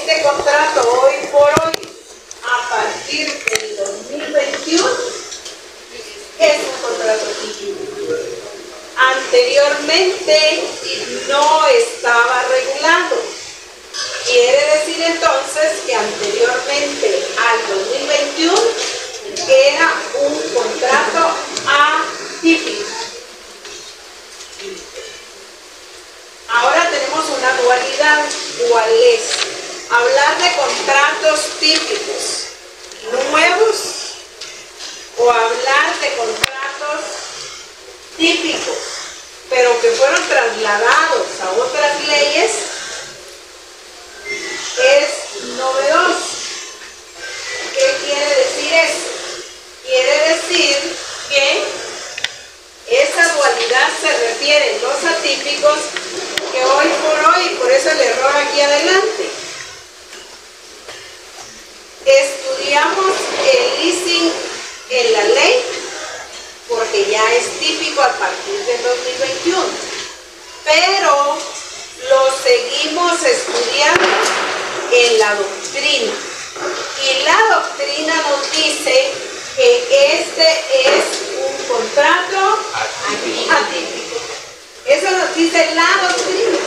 este contrato hoy por hoy, a partir del 2021, es un contrato típico. Anteriormente no estaba regulado. Quiere decir entonces que anteriormente al 2021 era un contrato atípico. Ahora tenemos una dualidad. ¿Cuál es? Hablar de contratos típicos nuevos o hablar de contratos típicos, pero que fueron trasladados a otras leyes, es novedoso. ¿Qué quiere decir eso? Quiere decir que esa dualidad se refiere a los atípicos que hoy por hoy, por eso el error aquí adelante, estudiamos el leasing en la ley porque ya es típico a partir del 2021, pero lo seguimos estudiando en la doctrina, y la doctrina nos dice que este es un contrato atípico. Eso nos dice la doctrina,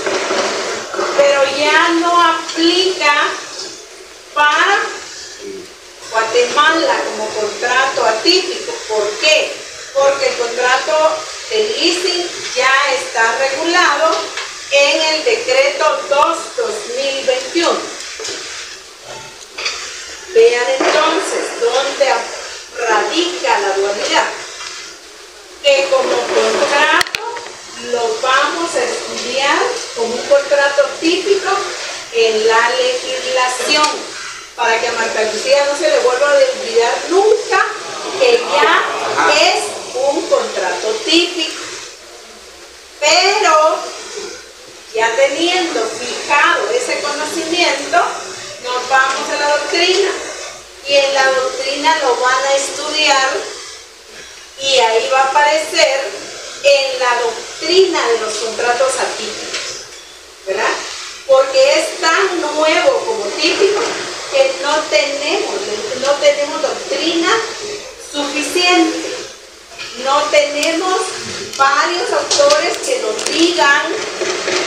pero ya no aplica para Guatemala como contrato atípico. ¿Por qué? Porque el contrato de leasing ya está regulado en el decreto 2/2021. Vean entonces dónde radica la dualidad. Que como contrato lo vamos a estudiar como un contrato típico en la legislación, para que a Marta Lucía no se le vuelva a olvidar nunca que ya es un contrato típico. Pero ya teniendo fijado ese conocimiento, nos vamos a la doctrina, y en la doctrina lo van a estudiar, y ahí va a aparecer en la doctrina de los contratos atípicos, ¿verdad? Porque es tan nuevo como típico que no tenemos doctrina suficiente. No tenemos varios autores que nos digan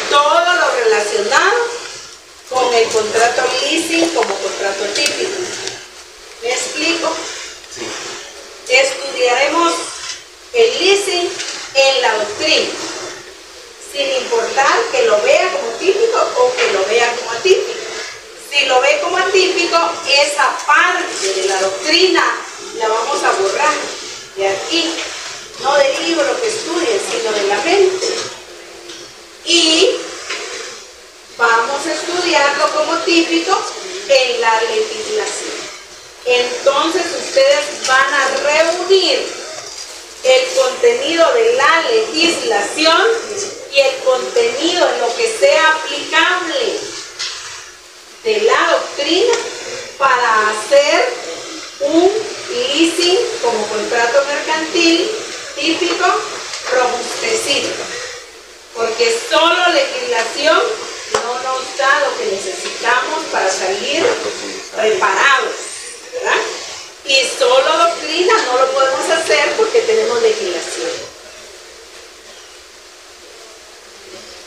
todo lo relacionado con el contrato leasing como contrato típico. ¿Me explico? Sí. Estudiaremos el leasing en la doctrina, sin importar que lo vea como típico o que lo vea como atípico. Si lo ve como atípico, esa parte de la doctrina la vamos a borrar de aquí, no del libro que estudien, sino de la mente. Y vamos a estudiarlo como típico en la legislación. Entonces ustedes van a reunir el contenido de la legislación y el contenido en lo que sea aplicable de la doctrina para hacer un leasing como contrato mercantil típico robustecido, porque solo legislación no nos da lo que necesitamos para salir preparados, ¿verdad? Y solo doctrina no lo podemos hacer porque tenemos legislación.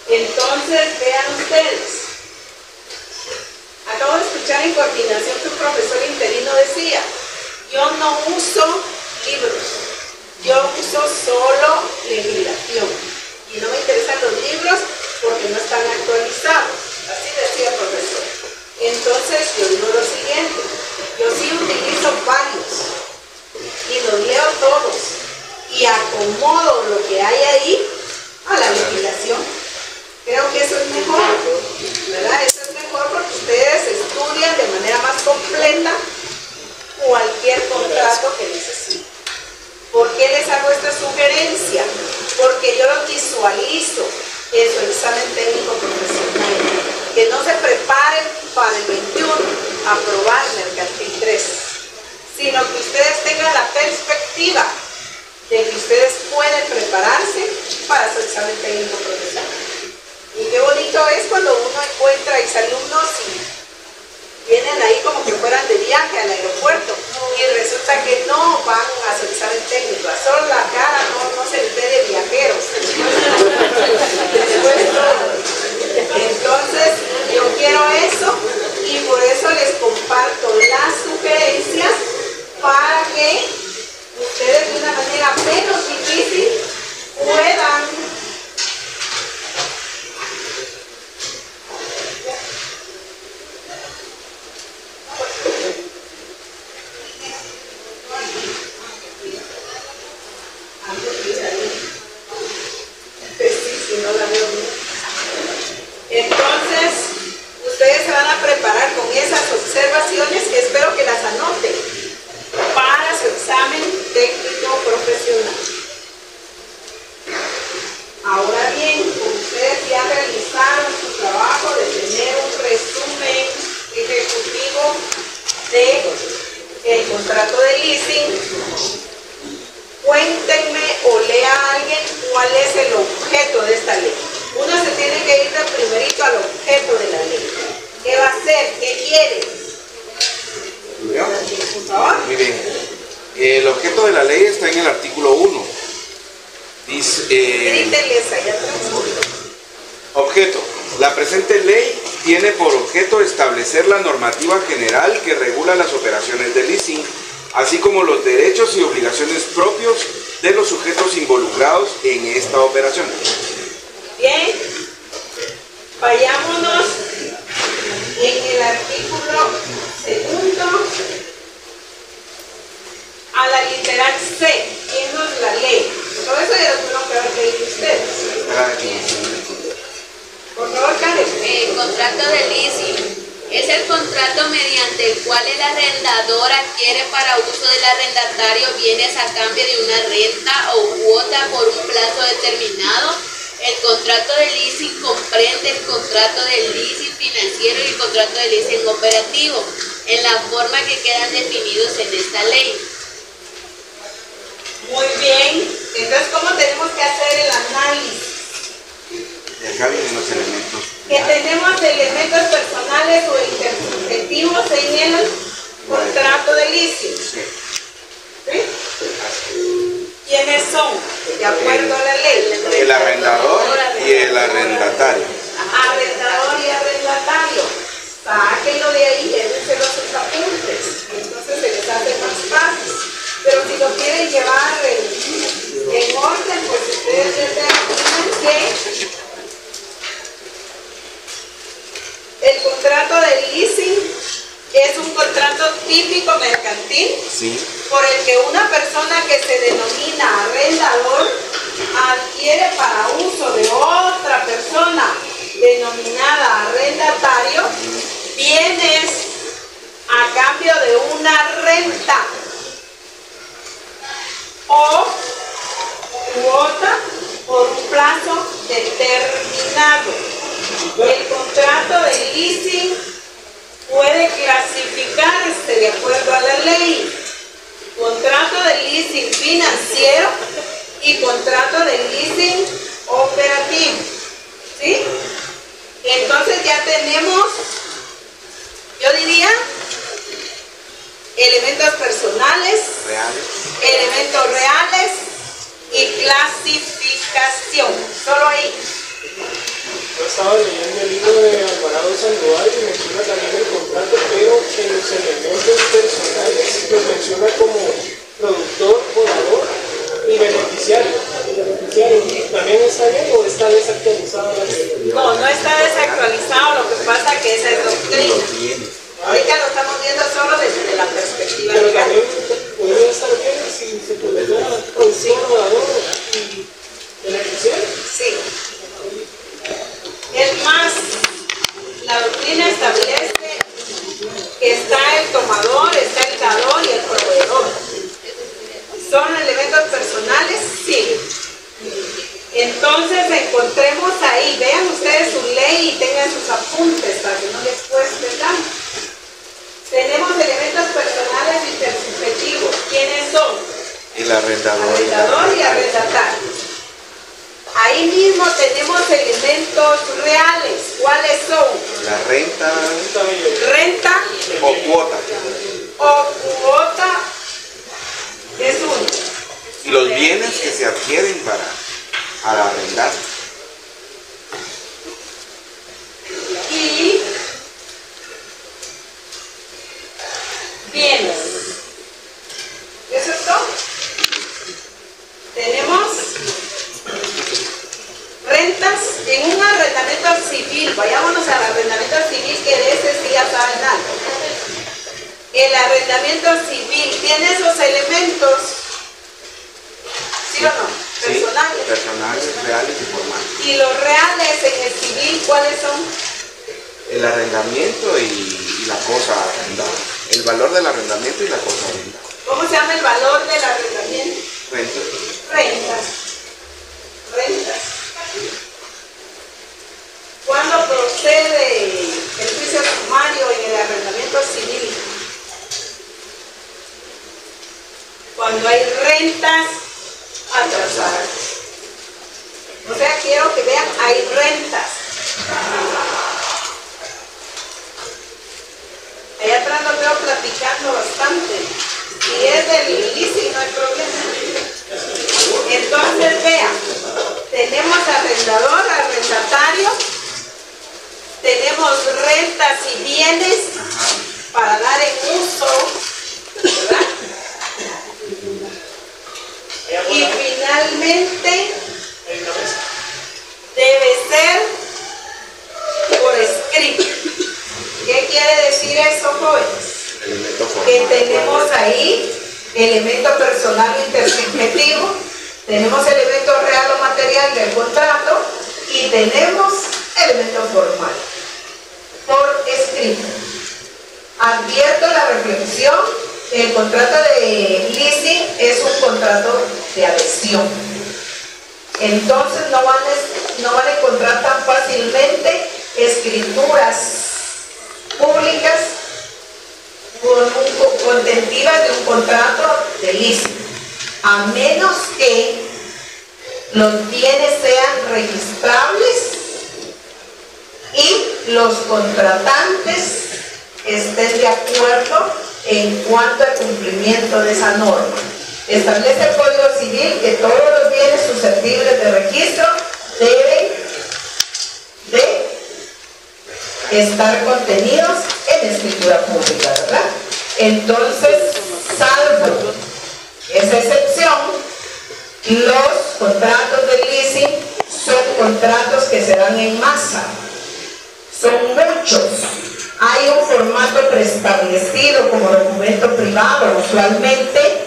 Entonces, vean ustedes, acabo de escuchar en coordinación que un profesor interino decía: yo no uso libros, yo uso solo legislación, y no me interesan los libros porque no están actualizados. Así decía el profesor. Entonces yo digo lo siguiente: yo sí utilizo varios y los leo todos y acomodo lo que hay ahí a la legislación. Creo que eso es mejor, ¿verdad? Eso es mejor porque ustedes estudian de manera más completa cualquier contrato que necesiten. ¿Por qué les hago esta sugerencia? Porque yo los visualizo en su examen técnico profesional. Que no se preparen para el 21 a aprobar Mercantil 3, sino que ustedes tengan la perspectiva de que ustedes pueden prepararse para su examen técnico profesional. Y qué bonito es cuando uno encuentra exalumnos viaje al aeropuerto y resulta que no van a su examen técnico, solo la cara no se les ve de viajeros. Entonces, yo quiero eso y por eso les comparto las sugerencias para que ustedes de una manera menos difícil puedan entonces, ustedes se van a preparar con esas observaciones que espero que las anoten para su examen técnico profesional. Ahora bien, ustedes ya realizaron su trabajo de tener un resumen ejecutivo del contrato de leasing. Cuéntenme o lea a alguien cuál es el objeto de esta ley. Uno se tiene que ir de primerito al objeto de la ley. ¿Qué va a hacer? ¿Qué quiere? Por favor. Muy bien. El objeto de la ley está en el artículo 1. Dice... Grítenles allá atrás. Objeto. La presente ley tiene por objeto establecer la normativa general que regula las operaciones de leasing, así como los derechos y obligaciones propios de los sujetos involucrados en esta operación. Bien, vayámonos en el artículo 2 a la literal C, ¿quién nos la lee? Todo eso ya lo tuvieron que haber leído ustedes. Por favor, Karen. El contrato de leasing es el contrato mediante el cual el arrendador adquiere para uso del arrendatario bienes a cambio de una renta o cuota por un plazo determinado. El contrato de leasing comprende el contrato de leasing financiero y el contrato de leasing operativo, en la forma que quedan definidos en esta ley. Muy bien, entonces, ¿cómo tenemos que hacer el análisis? Acá vienen los elementos. Que tenemos elementos personales o intersubjetivos en el contrato de leasing. ¿Sí? ¿Quiénes son? De acuerdo a la ley. El arrendador y el arrendatario. Arrendador y arrendatario. Sáquenlo de ahí, déjenselo a sus apuntes. Entonces se les hace más fácil. Pero si lo quieren llevar en orden, pues ustedes determinan que el contrato de leasing es un contrato típico mercantil, Sí. por el que una persona que se denomina arrendador adquiere para uso de otra persona denominada arrendatario bienes a cambio de una renta o cuota por un plazo determinado. El contrato de leasing puede clasificarse de acuerdo a la ley: contrato de leasing financiero y contrato de leasing operativo. ¿Sí? Entonces ya tenemos, yo diría, elementos personales, elementos reales y clasificación. Solo ahí. Yo estaba leyendo el libro de Alvarado Sandoval y menciona también el contrato, pero en los elementos personales los menciona como productor, jugador y beneficiario. ¿También está bien o está desactualizado la ley? No, no está desactualizado, lo que pasa es que esa es doctrina. Ahorita lo estamos viendo solo desde la perspectiva Pero legal. también podría estar bien si se publicara productor, jugador y beneficiario. Sí. Es más, la doctrina establece que está el tomador, está el dador y el proveedor. ¿Son elementos personales? Sí. Entonces encontremos ahí, vean ustedes su ley y tengan sus apuntes para que no les cueste tanto. Tenemos elementos personales intersubjetivos. ¿Quiénes son? El arrendador. Arrendador y arrendatario. Ahí mismo tenemos elementos reales. ¿Cuáles son? La renta Renta o cuota. o cuota es uno. Y los bienes que se adquieren para arrendar. Y bienes. ¿Eso es todo? Tenemos rentas en un arrendamiento civil. Vayámonos al arrendamiento civil, que de ese sí ya saben algo. El arrendamiento civil tiene esos elementos, ¿sí o no? Personales. Sí, personales, reales y formales. Y los reales en el civil, ¿cuáles son? El arrendamiento y la cosa arrendada. El valor del arrendamiento y la cosa arrendada. ¿Cómo se llama el valor del arrendamiento? Renta. Rentas. Rentas. ¿Cuándo procede el juicio sumario en el arrendamiento civil? Cuando hay rentas atrasadas. O sea, quiero que vean, hay rentas. Allá atrás los veo platicando bastante. Si es del leasing, no hay problema. Entonces, vean, tenemos arrendador, arrendatario, tenemos rentas y bienes para dar en uso, ¿verdad? Y finalmente debe ser por escrito. ¿Qué quiere decir eso, jóvenes? Que tenemos ahí elemento personal intersubjetivo, tenemos elemento real o material del contrato y tenemos elemento formal por escrito. Advierto la reflexión: el contrato de leasing es un contrato de adhesión. Entonces no van a encontrar tan fácilmente escrituras públicas contentivas de un contrato de leasing, a menos que los bienes sean registrables y los contratantes estén de acuerdo en cuanto al cumplimiento de esa norma. Establece el Código Civil que todos los bienes susceptibles de registro deben de estar contenidos en escritura pública, ¿verdad? Entonces, salvo esa excepción, los contratos de leasing son contratos que se dan en masa, son muchos. Hay un formato preestablecido como documento privado usualmente,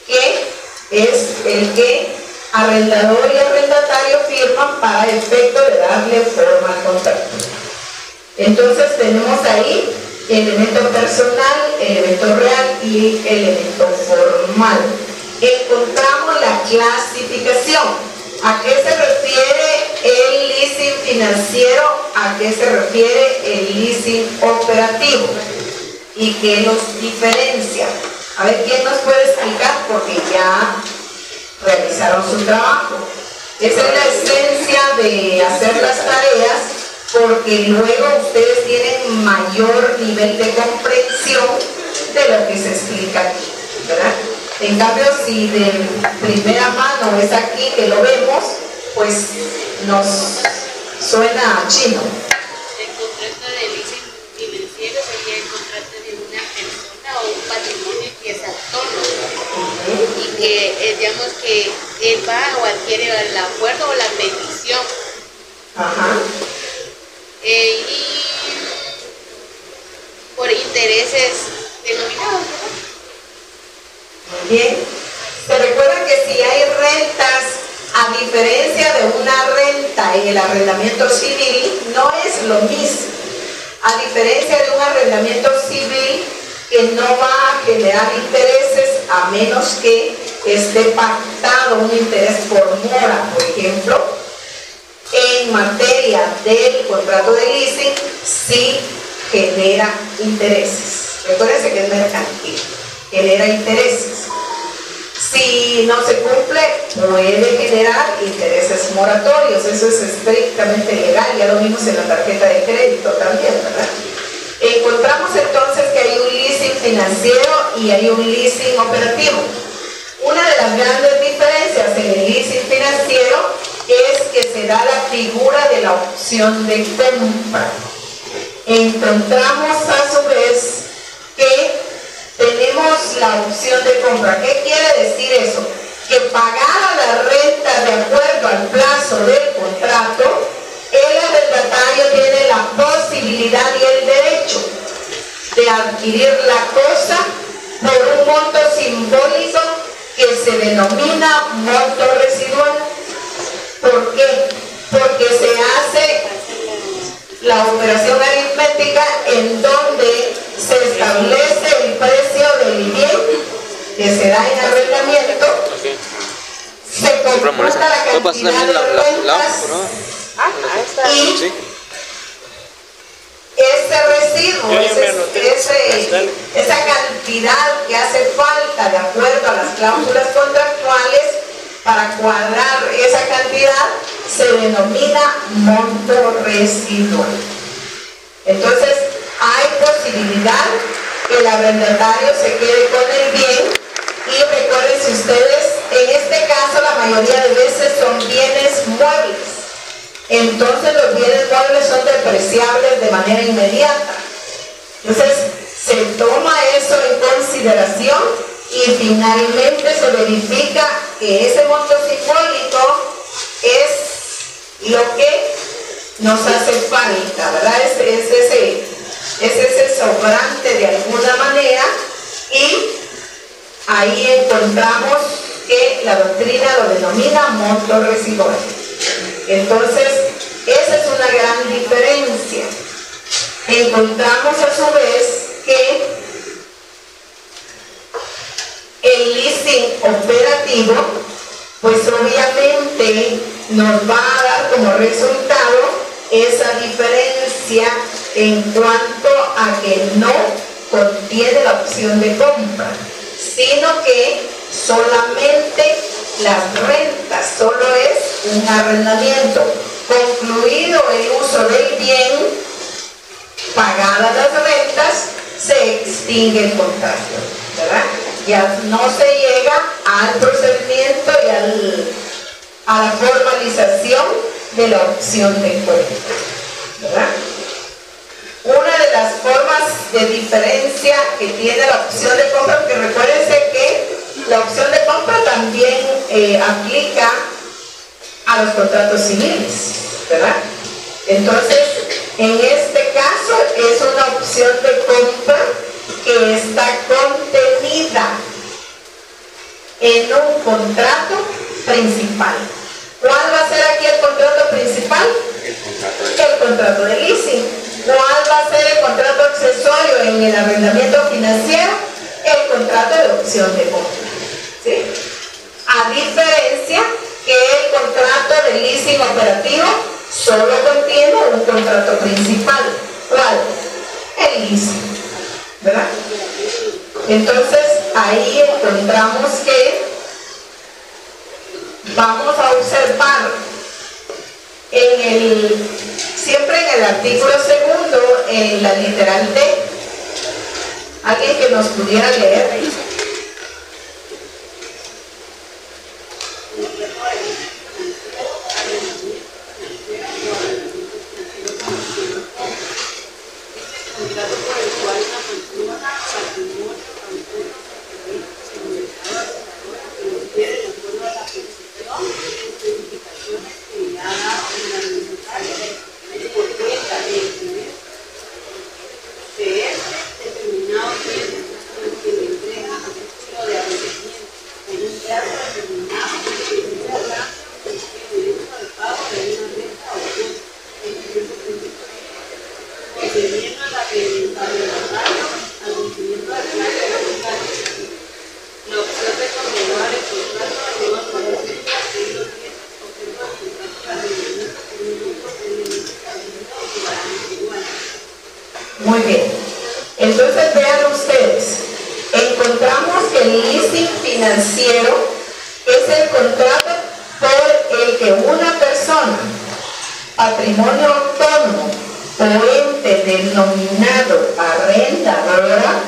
que es el que arrendador y arrendatario firman para efecto de darle forma al contrato. Entonces tenemos ahí elemento personal, elemento real y elemento formal. Encontramos la clasificación. ¿A qué se refiere el leasing financiero? ¿A qué se refiere el leasing operativo? ¿Y qué los diferencia? A ver, ¿quién nos puede explicar? Porque ya realizaron su trabajo. Esa es la esencia de hacer las tareas, porque luego ustedes tienen mayor nivel de comprensión de lo que se explica aquí, ¿verdad? En cambio, si de primera mano es aquí que lo vemos, pues nos suena chino. El contrato de leasing financiero sería el contrato de una persona o un patrimonio que es autónomo y que digamos que él va o adquiere el acuerdo o la petición. Ajá. Y por intereses denominados, ¿verdad? Muy bien. Se recuerda que si hay rentas, a diferencia de una renta en el arrendamiento civil, no es lo mismo. A diferencia de un arrendamiento civil que no va a generar intereses a menos que esté pactado un interés por mora, por ejemplo. En materia del contrato de leasing, sí genera intereses. Recuérdense que es mercantil, genera intereses. Si no se cumple, puede generar intereses moratorios. Eso es estrictamente legal, ya lo vimos en la tarjeta de crédito también, ¿verdad? Encontramos entonces que hay un leasing financiero y hay un leasing operativo. Una de las grandes diferencias en el leasing financiero es que se da la figura de la opción de compra. Encontramos a su vez que tenemos la opción de compra. ¿Qué quiere decir eso? Que pagada la renta de acuerdo al plazo del contrato, el arrendatario tiene la posibilidad y el derecho de adquirir la cosa por un monto simbólico que se denomina monto residual. ¿Por qué? Porque se hace la operación aritmética en donde se establece el precio del bien que se da en arrendamiento, se computa la cantidad de rentas y ese residuo, esa cantidad que hace falta de acuerdo a las cláusulas contractuales para cuadrar esa cantidad se denomina monto residual. Entonces hay posibilidad que el arrendatario se quede con el bien y recuerden si ustedes, en este caso la mayoría de veces son bienes muebles. Entonces los bienes muebles son depreciables de manera inmediata. Entonces se toma eso en consideración y finalmente se verifica que ese monto simbólico es lo que nos hace falta, ¿verdad? Es ese sobrante de alguna manera, y ahí encontramos que la doctrina lo denomina monto residual. Entonces, esa es una gran diferencia. Encontramos a su vez que el leasing operativo, pues obviamente nos va a dar como resultado esa diferencia en cuanto a que no contiene la opción de compra, sino que solamente las rentas, solo es un arrendamiento. Concluido el uso del bien, pagadas las rentas, se extingue el contrato, ¿verdad? Ya no se llega al procedimiento y a la formalización de la opción de compra, ¿verdad? Una de las formas de diferencia que tiene la opción de compra, porque recuérdense que la opción de compra también aplica a los contratos civiles, ¿verdad? Entonces, en este caso es una opción de compra que está contenida en un contrato principal. ¿Cuál va a ser aquí el contrato principal? El contrato de leasing. ¿Cuál va a ser el contrato accesorio en el arrendamiento financiero? El contrato de opción de compra, ¿sí? A diferencia que el contrato de leasing operativo solo contiene un contrato principal. ¿Cuál? El leasing, ¿verdad? Entonces ahí encontramos que vamos a observar siempre en el artículo segundo, en la literal D, alguien que nos pudiera leer. Muy bien. Entonces vean ustedes, encontramos que el leasing financiero es el contrato por el que una persona, patrimonio autónomo o ente denominado arrendadora,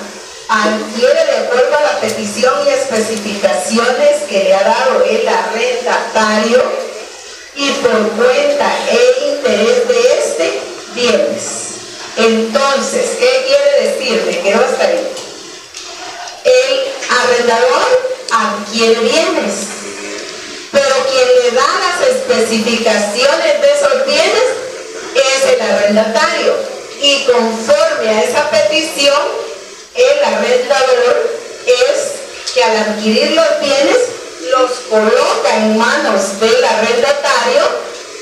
adquiere de acuerdo a la petición y especificaciones que le ha dado el arrendatario y por cuenta e interés de este, bienes. Entonces, ¿qué quiere decir? Me quedo hasta ahí. El arrendador adquiere bienes, pero quien le da las especificaciones de esos bienes es el arrendatario, y conforme a esa petición, el arrendador es que al adquirir los bienes los coloca en manos del arrendatario.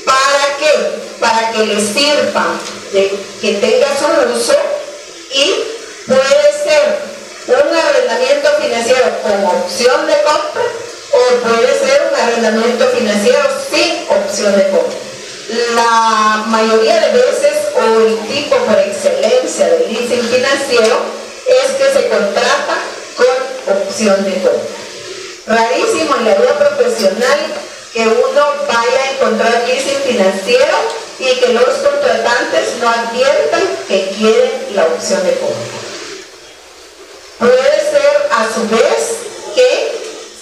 ¿Para qué? Para que le sirvan, que tenga su uso, y puede ser un arrendamiento financiero con opción de compra o puede ser un arrendamiento financiero sin opción de compra. La mayoría de veces, o el tipo por excelencia del leasing financiero, es que se contrata con opción de compra. Rarísimo en la vida profesional que uno vaya a encontrar leasing financiero y que los contratantes no adviertan que quieren la opción de compra. Puede ser a su vez que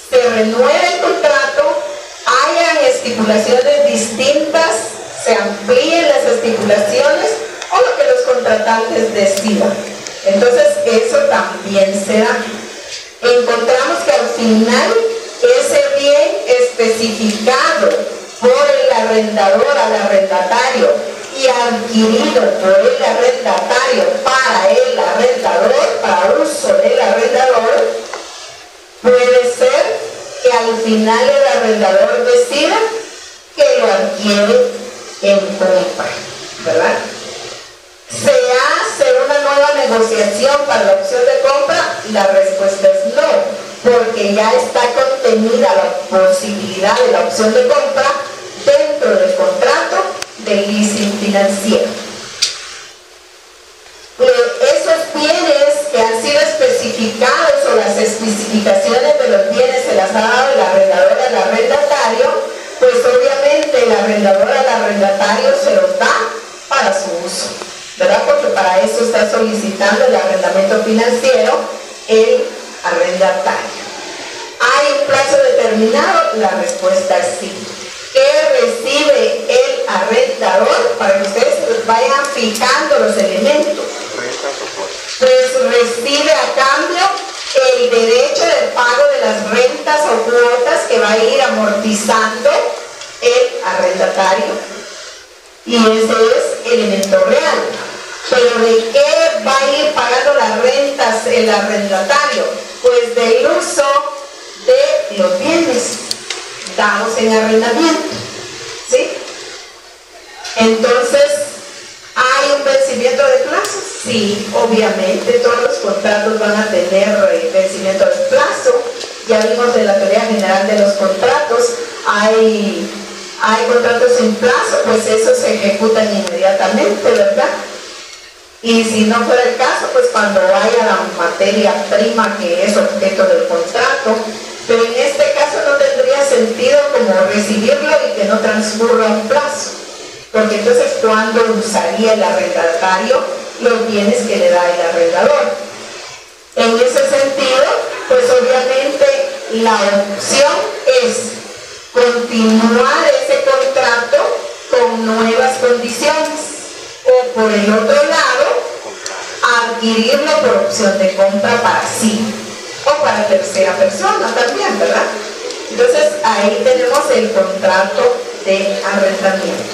se renueve el contrato, hayan estipulaciones distintas, se amplíen las estipulaciones o lo que los contratantes decidan. Entonces eso también se da. Encontramos que al final ese bien especificado por el arrendador al arrendatario y adquirido por el arrendatario para el arrendador, para uso del arrendador, puede ser que al final el arrendador decida que lo adquiere en compra, ¿verdad? ¿Se hace una nueva negociación para la opción de compra? La respuesta es no, porque ya está contenida la posibilidad de la opción de compra dentro del contrato de leasing financiero. Esos bienes que han sido especificados o las especificaciones de los bienes se las ha dado el arrendador al arrendatario, pues obviamente el arrendador al arrendatario se los da para su uso, ¿verdad? Porque para eso está solicitando el arrendamiento financiero el arrendatario. ¿Hay un plazo determinado? La respuesta es sí. ¿Qué recibe el arrendador? Para que ustedes vayan fijando los elementos. Pues recibe a cambio el derecho de pago de las rentas o cuotas que va a ir amortizando el arrendatario. Y ese es elemento real. Pero ¿de qué va a ir pagando las rentas el arrendatario? Pues del uso de los bienes dados en arrendamiento, ¿sí? Entonces, ¿hay un vencimiento de plazos? Sí, obviamente, todos los contratos van a tener vencimiento de plazo. Ya vimos en la teoría general de los contratos, hay contratos sin plazo, pues esos se ejecutan inmediatamente, ¿verdad? Y si no fuera el caso, pues cuando haya la materia prima que es objeto del contrato, pero en este caso no tendría sentido como recibirlo y que no transcurra un plazo, porque entonces ¿cuándo usaría el arrendatario los bienes que le da el arrendador? En ese sentido, pues obviamente la opción es continuar ese contrato con nuevas condiciones, o por el otro lado, adquirirlo por opción de compra para sí o para tercera persona también, ¿verdad? Entonces ahí tenemos el contrato de arrendamiento.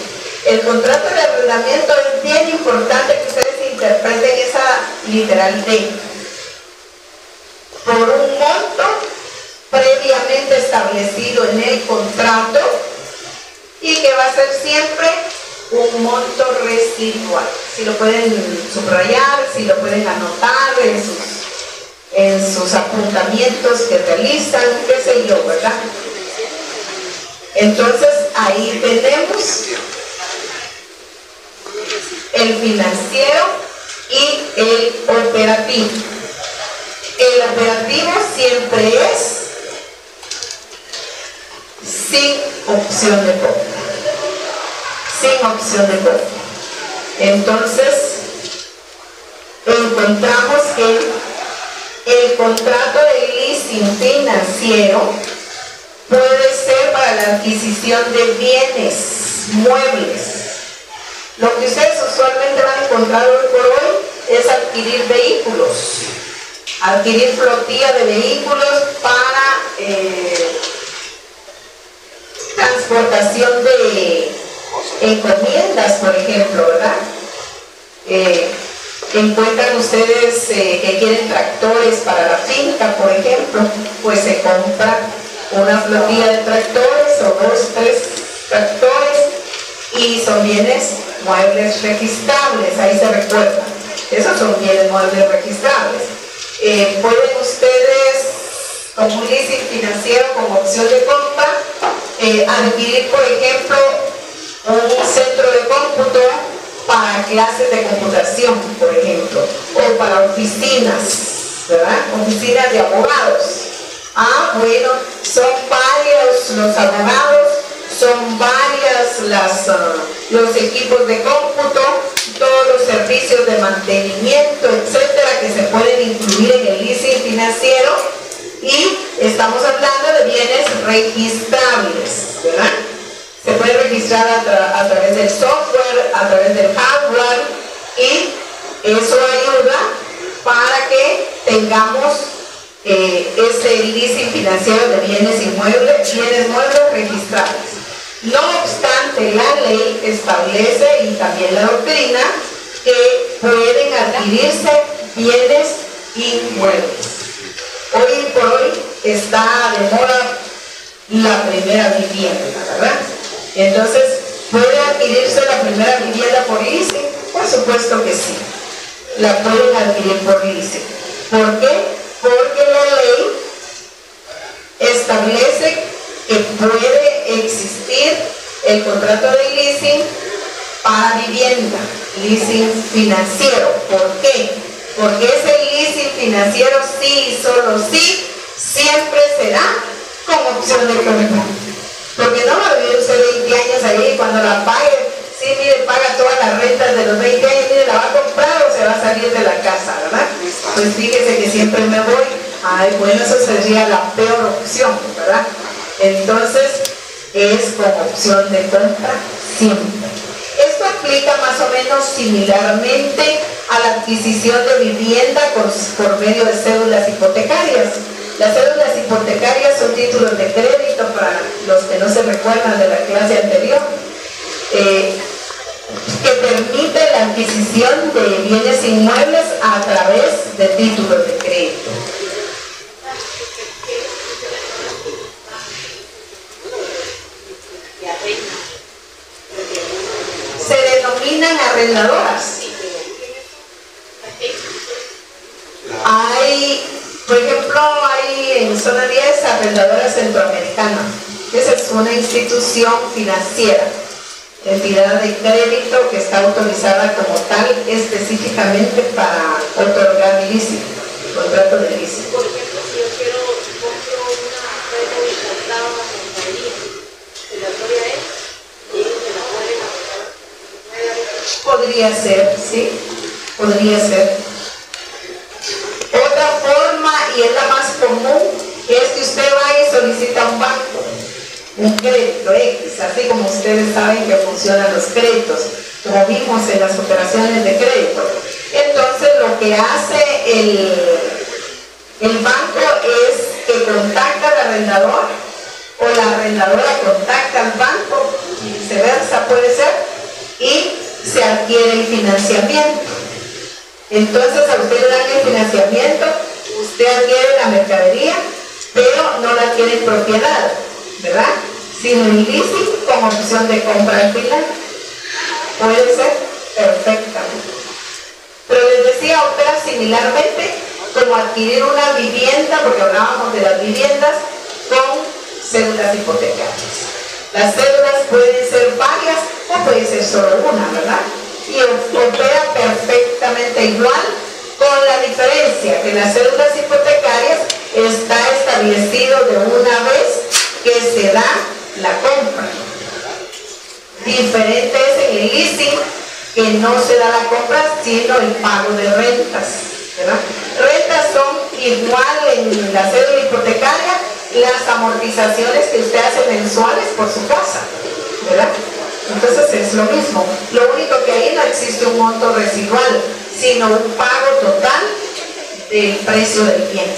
El contrato de arrendamiento es bien importante que ustedes interpreten esa literal de por un monto previamente establecido en el contrato y que va a ser siempre un monto residual. Si lo pueden subrayar, si lo pueden anotar en sus apuntamientos que realizan, qué sé yo, ¿verdad? Entonces ahí tenemos el financiero y el operativo. El operativo siempre es sin opción de compra. Sin opción de compra. Entonces, encontramos que el contrato de leasing financiero puede ser para la adquisición de bienes muebles. Lo que ustedes usualmente van a encontrar hoy por hoy es adquirir vehículos, adquirir flotilla de vehículos para transportación de encomiendas, por ejemplo, ¿verdad? Encuentran ustedes que quieren tractores para la finca, por ejemplo, pues se compra una flotilla de tractores o 2, 3 tractores y son bienes muebles registrables, ahí se recuerda. Esos son bienes muebles registrables. Pueden ustedes, con un leasing financiero con opción de compra, adquirir, por ejemplo, un centro de cómputo para clases de computación, por ejemplo, o para oficinas, ¿verdad? Oficinas de abogados. Ah, bueno, son varios los abogados, son varias los equipos de cómputo, todos los servicios de mantenimiento, etcétera, que se pueden incluir en el leasing financiero, y estamos hablando de bienes registrables, ¿verdad? Se puede registrar a través del software, a través del hardware, y eso ayuda para que tengamos ese leasing financiero de bienes inmuebles, bienes muebles registrables. No obstante, la ley establece, y también la doctrina, que pueden adquirirse bienes inmuebles. Hoy por hoy está de moda la primera vivienda, ¿verdad? Entonces, ¿puede adquirirse la primera vivienda por leasing? Por supuesto que sí. La pueden adquirir por leasing. ¿Por qué? Porque la ley establece que puede existir el contrato de leasing para vivienda, leasing financiero. ¿Por qué? Porque ese leasing financiero sí y solo sí siempre será con opción de compra. Porque no va a vivir usted 20 años ahí y cuando la pague, sí, mire, paga todas las rentas de los 20 años, mire, la va a comprar o se va a salir de la casa, ¿verdad? Pues fíjese que siempre me voy. Ay, bueno, eso sería la peor opción, ¿verdad? Entonces, es con opción de compra siempre. Esto aplica más o menos similarmente a la adquisición de vivienda por medio de cédulas hipotecarias. Las cédulas hipotecarias son títulos de crédito, para los que no se recuerdan de la clase anterior, que permite la adquisición de bienes inmuebles a través de títulos de crédito. Se denominan arrendadoras. Por ejemplo, hay en zona 10 arrendadoras centroamericanas. Esa es una institución financiera, entidad de crédito que está autorizada como tal específicamente para otorgar leasing, contrato de leasing. Por ejemplo, si yo compro una renta importada a la mercadería, ¿se la doy a él? ¿Y ellos se la pueden Podría ser, sí, podría ser. Otra forma, y es la más común, es que usted va y solicita a un banco un crédito X, así como ustedes saben que funcionan los créditos, como vimos en las operaciones de crédito. Entonces lo que hace el banco es que contacta al arrendador, o la arrendadora contacta al banco, y viceversa puede ser, y se adquiere el financiamiento. Entonces a usted le dan el financiamiento, usted adquiere la mercadería, pero no la adquiere en propiedad, ¿verdad? Sino en leasing con opción de compra al final. Puede ser perfectamente. Pero les decía, opera similarmente como adquirir una vivienda, porque hablábamos de las viviendas, con cédulas hipotecarias. Las cédulas pueden ser varias o puede ser solo una, ¿verdad? Y opera perfectamente igual, con la diferencia que en las cédulas hipotecarias está establecido de una vez que se da la compra. Diferente es en el leasing, que no se da la compra, sino el pago de rentas, ¿verdad? Rentas son igual en la cédula hipotecaria, las amortizaciones que usted hace mensuales por su casa, ¿verdad? Entonces es lo mismo. Lo único que ahí no existe un monto residual, sino un pago total del precio del bien.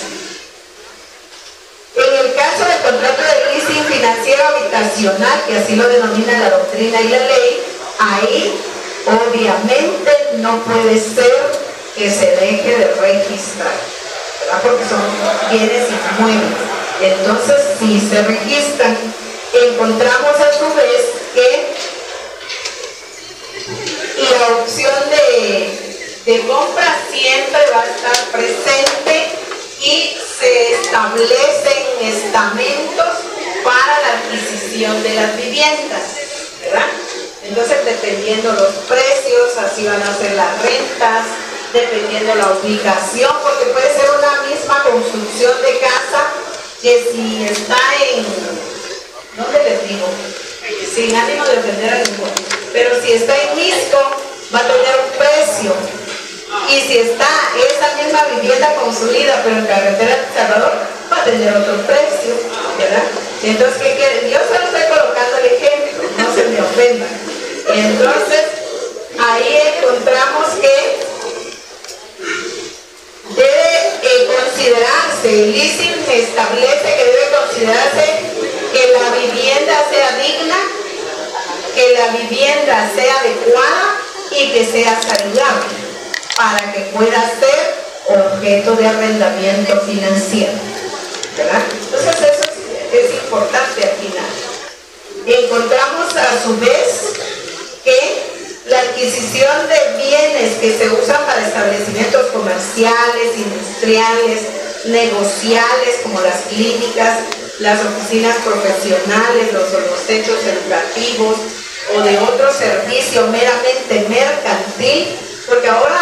En el caso del contrato de leasing financiero habitacional, que así lo denomina la doctrina y la ley, ahí obviamente no puede ser que se deje de registrar, ¿verdad? Porque son bienes inmuebles. Entonces, si se registran, encontramos a su vez que la opción de compra siempre va a estar presente y se establecen estamentos para la adquisición de las viviendas, ¿verdad? Entonces, dependiendo los precios, así van a ser las rentas, dependiendo la ubicación, porque puede ser una misma construcción de casa que si está en, ¿dónde les digo? Sin ánimo de ofender a ninguno, pero si está en Misco, va a tener un precio. Y si está esa misma vivienda construida, pero en carretera de Salvador, va a tener otro precio, ¿verdad? Entonces, ¿qué quieren? Yo solo estoy colocando el ejemplo, no se me ofendan. Entonces, ahí encontramos que debe considerarse, el leasing establece que debe considerarse que la vivienda sea digna, que la vivienda sea adecuada y que sea saludable, para que pueda ser objeto de arrendamiento financiero, ¿verdad? Entonces eso es importante al final. Encontramos a su vez que la adquisición de bienes que se usan para establecimientos comerciales, industriales, negociales, como las clínicas, las oficinas profesionales, los techos educativos o de otro servicio meramente mercantil, porque ahora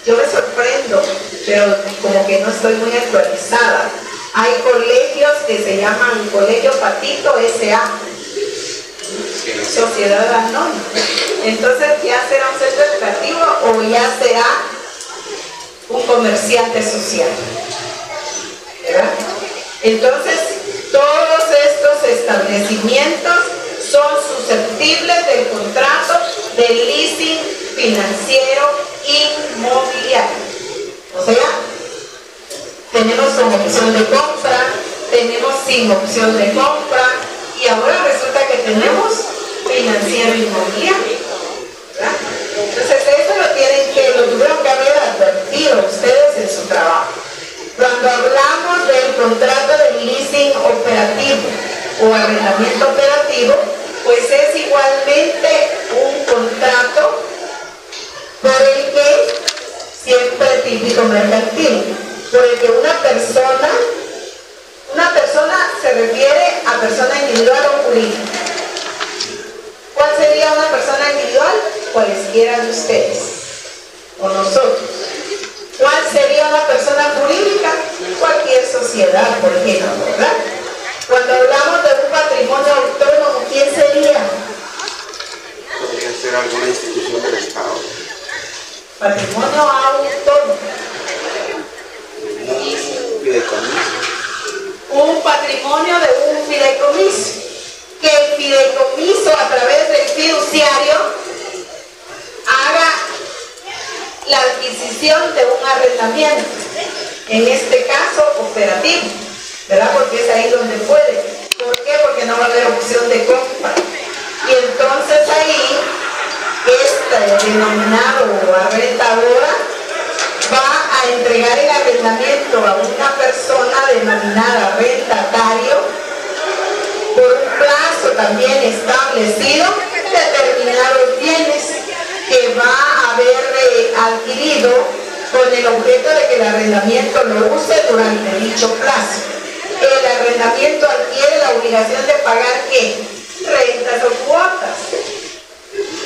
yo me sorprendo, pero como que no estoy muy actualizada. Hay colegios que se llaman Colegio Patito S.A., Sociedad Anónima. Entonces, ¿ya será un centro educativo o ya será un comerciante social? ¿Verdad? Entonces, todos estos establecimientos son susceptibles del contrato de leasing financiero inmobiliario. O sea, tenemos como opción de compra, tenemos sin opción de compra, y ahora resulta que tenemos financiero inmobiliario, ¿verdad? Entonces eso lo tuvieron que haber advertido ustedes en su trabajo. Cuando hablamos del contrato de leasing operativo o arrendamiento operativo, pues es igualmente un contrato por el que, siempre típico mercantil, por el que una persona se refiere a persona individual o jurídica. ¿Cuál sería una persona individual? Cualesquiera de ustedes o nosotros. ¿Cuál sería una persona jurídica? Cualquier sociedad, por ejemplo, ¿verdad? Cuando hablamos de un patrimonio autónomo, ¿quién sería? Podría ser alguna institución del Estado. Patrimonio autónomo. Un patrimonio de un fideicomiso. Que el fideicomiso, a través del fiduciario, haga la adquisición de un arrendamiento, en este caso operativo, ¿verdad? Porque es ahí donde puede. ¿Por qué? Porque no va a haber opción de compra. Y entonces ahí, este denominado arrendadora va a entregar el arrendamiento a una persona denominada arrendatario por un plazo también establecido, determinados bienes que va a haber adquirido con el objeto de que el arrendamiento lo use durante dicho plazo. El arrendamiento adquiere la obligación de pagar ¿qué? Rentas o cuotas.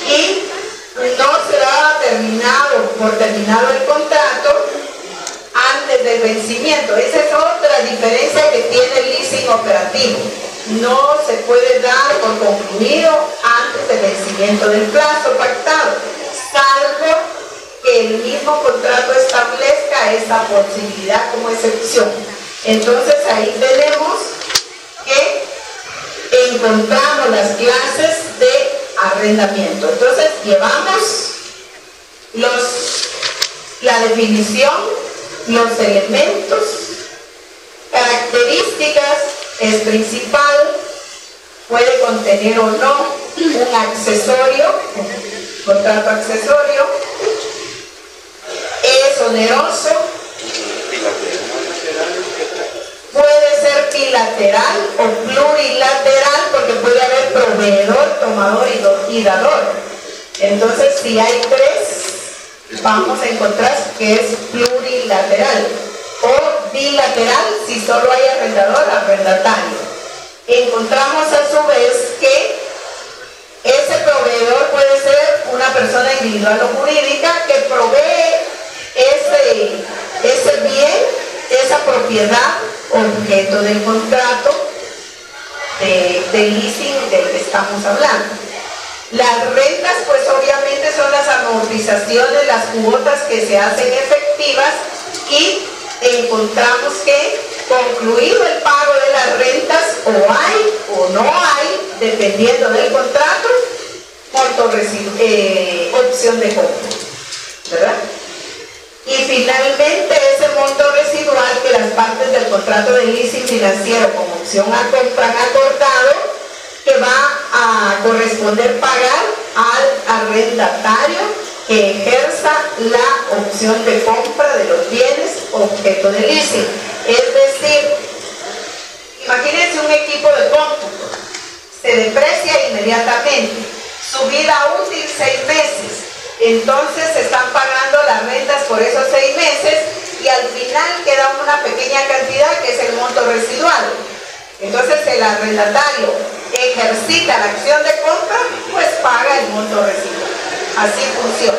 Y no será terminado el contrato antes del vencimiento. Esa es otra diferencia que tiene el leasing operativo. No se puede dar por concluido antes del vencimiento del plazo pactado, salvo que el mismo contrato establezca tenga esta posibilidad como excepción. Entonces ahí tenemos que encontramos las clases de arrendamiento. Entonces llevamos la definición, los elementos, características, es principal, puede contener o no un accesorio, un contrato accesorio, es oneroso, puede ser bilateral o plurilateral, porque puede haber proveedor, tomador y dador. Entonces, si hay tres, vamos a encontrar que es plurilateral, o bilateral si solo hay arrendador, arrendatario. Encontramos a su vez que ese proveedor puede ser una persona individual o jurídica que provee ese bien, esa propiedad, objeto del contrato de leasing del que estamos hablando. Las rentas, pues obviamente son las amortizaciones, las cuotas que se hacen efectivas, y encontramos que concluido el pago de las rentas, o hay o no hay, dependiendo del contrato, opción de compra, ¿verdad? Y finalmente ese monto residual que las partes del contrato de leasing financiero con opción a compra han acordado, que va a corresponder pagar al arrendatario que ejerza la opción de compra de los bienes objeto de leasing. Es decir, imagínense un equipo de cómputo, se deprecia inmediatamente, su vida útil 6 meses, entonces se están pagando las rentas por esos 6 meses y al final queda una pequeña cantidad que es el monto residual. Entonces el arrendatario ejercita la acción de compra, pues paga el monto residual. Así funciona.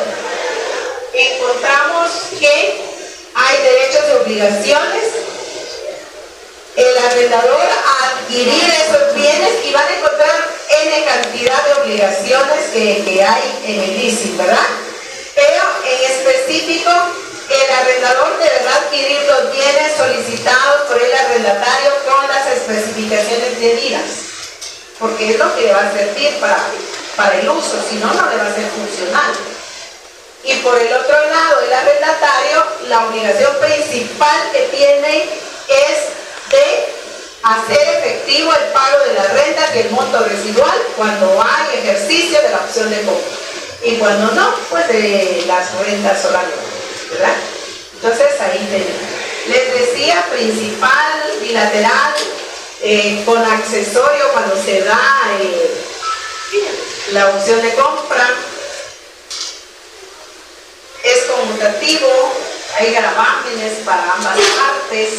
Encontramos que hay derechos y obligaciones. El arrendador a adquirir esos bienes, y van a encontrar N cantidad de obligaciones que hay en el leasing, ¿verdad? Pero en específico, el arrendador deberá adquirir los bienes solicitados por el arrendatario con las especificaciones debidas, porque es lo que le va a servir para el uso, si no, no le va a ser funcional. Y por el otro lado, el arrendatario, la obligación principal que tiene es de hacer efectivo el pago de las rentas y el monto residual cuando hay ejercicio de la opción de compra, y cuando no, pues de las rentas solamente, ¿verdad? Entonces ahí tenemos. Les decía, principal, bilateral, con accesorio cuando se da la opción de compra, es conmutativo, hay gravámenes para ambas partes,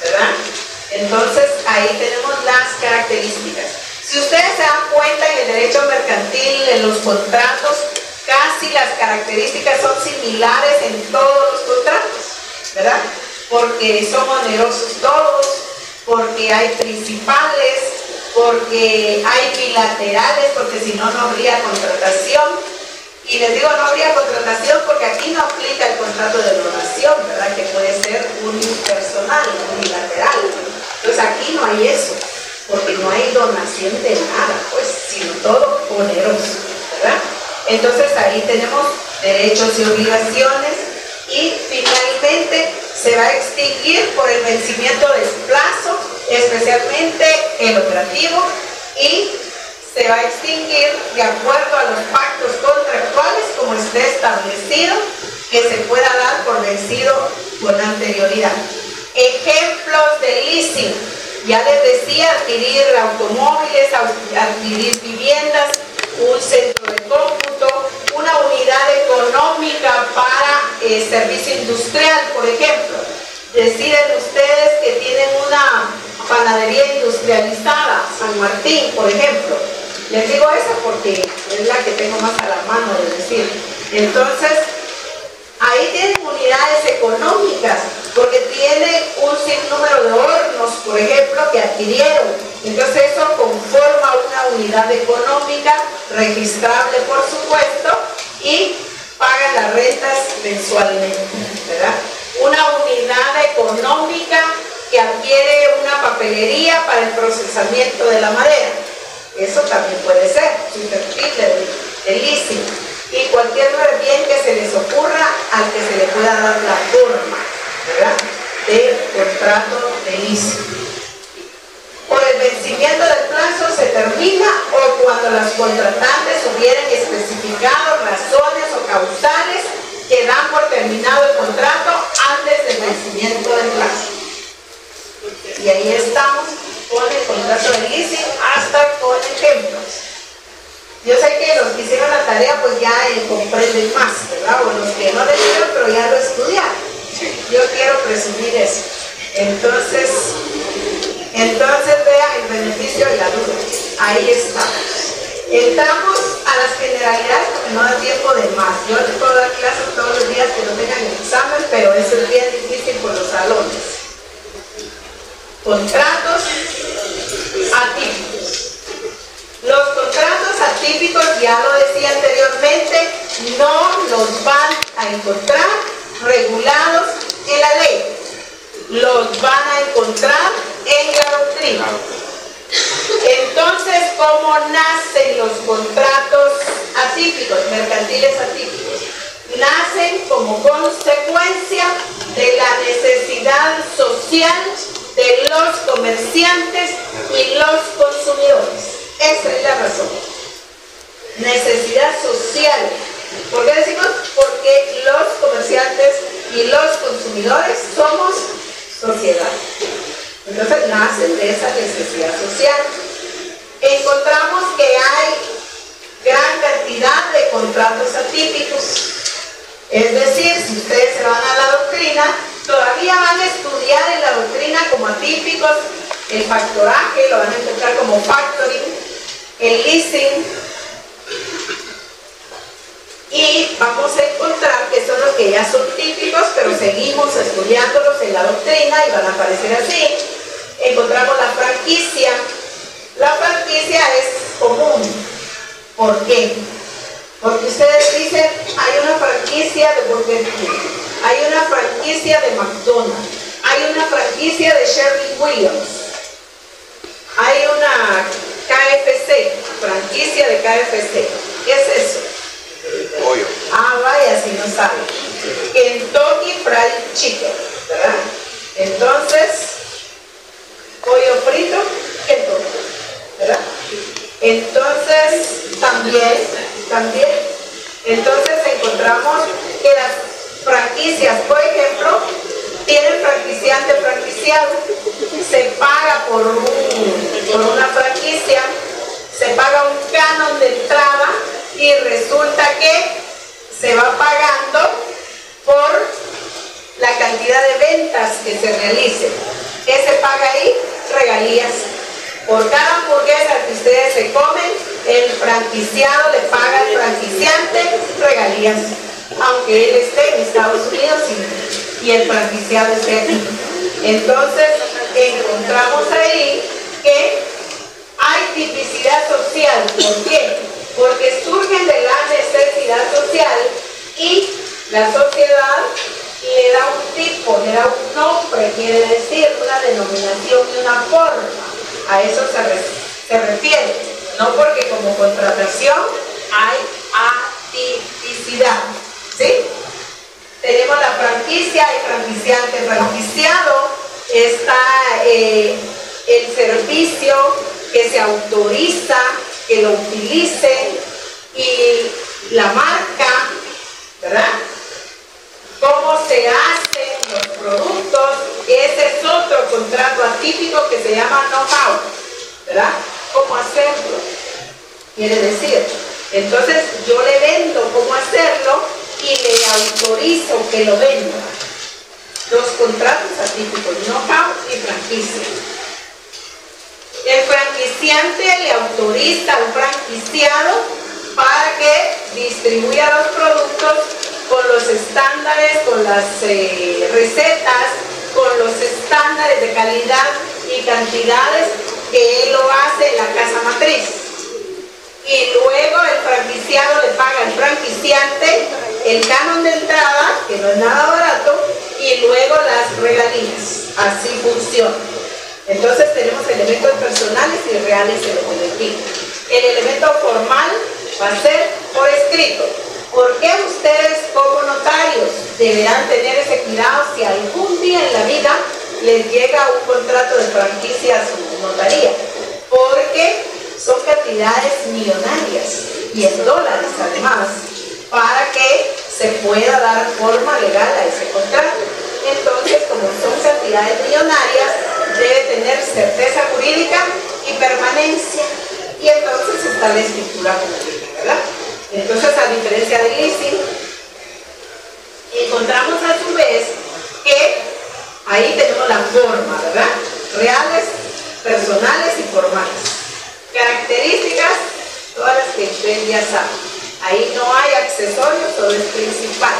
¿verdad? Entonces ahí tenemos las características. Si ustedes se dan cuenta, en el derecho mercantil, en los contratos, casi las características son similares en todos los contratos, ¿verdad? Porque son onerosos todos, porque hay principales, porque hay bilaterales, porque si no, no habría contratación. Y les digo, no habría contratación porque aquí no aplica el contrato de donación, ¿verdad? Que puede ser unipersonal, unilateral. Entonces aquí no hay eso, porque no hay donación de nada, pues, sino todo oneroso, ¿verdad? Entonces ahí tenemos derechos y obligaciones, y finalmente se va a extinguir por el vencimiento del plazo, especialmente el operativo, y se va a extinguir de acuerdo a los pactos contractuales como esté establecido que se pueda dar por vencido con anterioridad. Ejemplos de leasing: ya les decía, adquirir automóviles, adquirir viviendas, un centro de cómputo, una unidad económica para servicio industrial, por ejemplo. Deciden ustedes que tienen una panadería industrializada, San Martín, por ejemplo. Les digo eso porque es la que tengo más a la mano de decir. Entonces, ahí tienen unidades económicas, porque tienen un sinnúmero de hornos, por ejemplo, que adquirieron. Entonces eso conforma una unidad económica, registrable por supuesto, y pagan las rentas mensualmente, ¿verdad? Una unidad económica que adquiere una papelería para el procesamiento de la madera. Eso también puede ser susceptible de leasing. Y cualquier bien que se les ocurra al que se le pueda dar la forma, ¿verdad?, del contrato de leasing. Por el vencimiento del plazo se termina o cuando las contratantes hubieran especificado razones o causales que dan por terminado el contrato antes del vencimiento del plazo. Y ahí estamos con el contrato de leasing hasta con ejemplos. Yo sé que los que hicieron la tarea pues ya comprenden más, ¿verdad? O los que no lo hicieron pero ya lo estudiaron. Yo quiero presumir eso. Entonces vean el beneficio de la duda. Ahí estamos. Entramos a las generalidades porque no da tiempo de más. Yo les puedo dar clases todos los días que no tengan examen, pero eso es bien difícil por los salones. Contratos atípicos. Los contratos atípicos, ya lo decía anteriormente, no los van a encontrar regulados en la ley. Los van a encontrar en la doctrina. Entonces, ¿cómo nacen los contratos atípicos, mercantiles atípicos? Nacen como consecuencia de la necesidad social de los comerciantes y los consumidores. Esa es la razón. Necesidad social. ¿Por qué decimos? Porque los comerciantes y los consumidores somos sociedad. Entonces nacen de esa necesidad social. Encontramos que hay gran cantidad de contratos atípicos. Es decir, si ustedes se van a la doctrina, todavía van a estudiar en la doctrina como atípicos el factoraje, lo van a encontrar como factoring, el leasing, y vamos a encontrar que son los que ya son típicos, pero seguimos estudiándolos en la doctrina y van a aparecer así. Encontramos la franquicia. La franquicia es común. ¿Por qué? Porque ustedes dicen, hay una franquicia de Burger King, hay una franquicia de McDonald's, hay una franquicia de Sherwin Williams, hay una KFC, franquicia de KFC. ¿Qué es eso? Pollo. Ah, vaya, si no saben. Kentucky Fried Chicken, ¿verdad? Entonces, pollo frito, Kentucky, ¿verdad? Entonces, también, entonces encontramos que las franquicias, por ejemplo, tienen franquiciante franquiciado, se paga por una franquicia, se paga un canon de entrada y resulta que se va pagando por la cantidad de ventas que se realicen. ¿Qué se paga ahí? Regalías. Por cada hamburguesa que ustedes se comen, el franquiciado le paga al franquiciante regalías, aunque él esté en Estados Unidos y el franquiciado esté aquí. Entonces, encontramos ahí que hay tipicidad social. ¿Por qué? Porque surgen de la necesidad social y la sociedad le da un tipo, le da un nombre, quiere decir una denominación y una forma. A eso se refiere, no porque como contratación hay atipicidad, ¿sí? Tenemos la franquicia, hay franquiciante, franquiciado, está el servicio que se autoriza, que lo utilicen, y la marca, ¿verdad? Cómo se hacen los productos, ese es otro contrato atípico que se llama know-how, ¿verdad? ¿Cómo hacerlo? Quiere decir, entonces yo le vendo cómo hacerlo y le autorizo que lo venda. Los contratos atípicos, know-how y franquicia. El franquiciante le autoriza al franquiciado para que distribuya los productos con los estándares, con las recetas, con los estándares de calidad y cantidades que él lo hace en la casa matriz. Y luego el franquiciado le paga al franquiciante el canon de entrada, que no es nada barato, y y luego las regalías. Así funciona. Entonces tenemos elementos personales y reales en el colectivo. El elemento formal va a ser por escrito. ¿Por qué ustedes como notarios deberán tener ese cuidado si algún día en la vida les llega un contrato de franquicia a su notaría? Porque son cantidades millonarias y en dólares además, para que se pueda dar forma legal a ese contrato. Entonces, como son cantidades millonarias, debe tener certeza jurídica y permanencia. Y entonces está la escritura pública, ¿verdad? Entonces, a diferencia del leasing, encontramos a su vez que ahí tenemos la forma, ¿verdad? Reales, personales y formales. Características, todas las que ustedes ya saben. Ahí no hay accesorios, solo es principal.